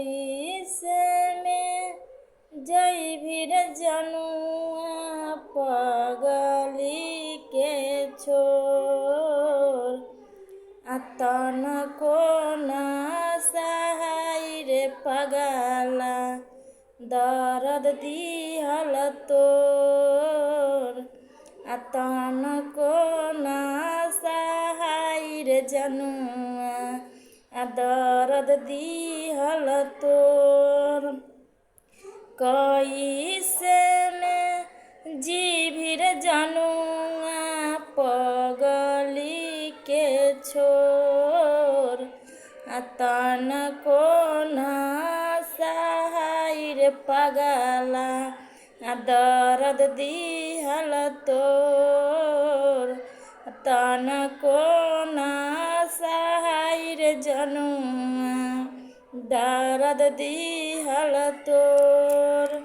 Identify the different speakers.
Speaker 1: कैसे में जैभी रे जनुआ पगली के छोर अतन को ना सहाय रे पगला दर्द दिहल तोर अतन को ना सहाय रे जनुआ दर्द दिहल तोर कैसे में जीभी रे जनुआ पगली के छोर अतन को ना सहाय रे पगला दर्द दिहल तोर अतन को ना सहाय रे जनुआ दर्द दिहल तोर।